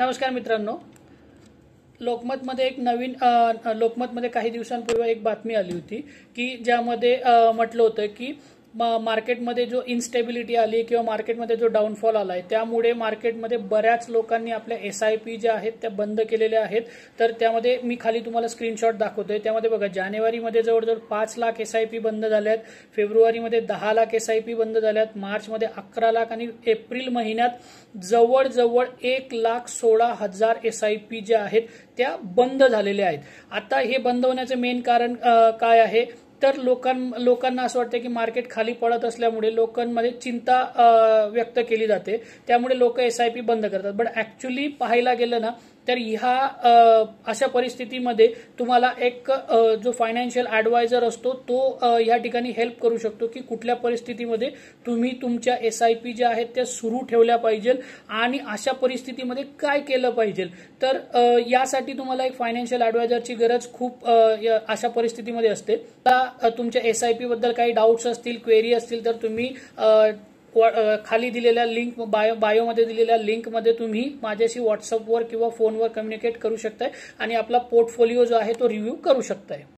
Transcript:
नमस्कार मित्रांनो, लोकमतमध्ये एक नवीन लोकमतमध्ये काही दिवसांपूर्वी एक बातमी आली होती की ज्यामध्ये म्हटलं होतं की मार्केटमध्ये जो इन्स्टेबिलिटी आली किंवा मार्केटमध्ये जो डाऊनफॉल आलाय त्यामुळे मार्केटमध्ये बऱ्याच लोकांनी आपल्या SIP ज्या आहेत त्या बंद केलेल्या आहेत। तर त्यामध्ये मी खाली तुम्हाला स्क्रीनशॉट दाखवतोय। त्यामध्ये बघा, जानेवारीमध्ये जवळजवळ 5 लाख SIP बंद झाल्यात, फेब्रुवारीमध्ये 10 लाख SIP बंद झाल्यात, मार्चमध्ये 11 लाख आणि एप्रिल महिन्यात जवळजवळ 1,16,000 SIP ज्या आहेत त्या बंद झालेल्या आहेत। आता हे बंद होण्याचे मेन कारण काय आहे तर लोकांना असं वाटतं की मार्केट खाली पडत असल्यामुळे लोकांमध्ये चिंता व्यक्त केली जाते, त्यामुळे लोक SIP बंद करतात। बट ऍक्च्युअली पाहायला गेलं ना तर ह्या अशा परिस्थितीमध्ये तुम्हाला एक जो फायनान्शियल ॲडवायझर असतो तो या ठिकाणी हेल्प करू शकतो की कुठल्या परिस्थितीमध्ये तुम्ही तुमच्या SIP ज्या आहेत त्या सुरू ठेवल्या पाहिजे आणि अशा परिस्थितीमध्ये काय केलं पाहिजे। तर यासाठी तुम्हाला एक फायनान्शियल ॲडवायझरची गरज खूप अशा परिस्थितीमध्ये असते। तुमच्या SIP बद्दल काही डाऊट्स असतील, क्वेरी असतील तर तुम्ही खाली दिलेल्या लिंक बायोमध्ये दिलेल्या लिंकमध्ये तुम्ही माझ्याशी व्हॉट्सअपवर किंवा फोनवर कम्युनिकेट करू शकताय आणि आपला पोर्टफोलिओ जो आहे तो रिव्ह्यू करू शकताय।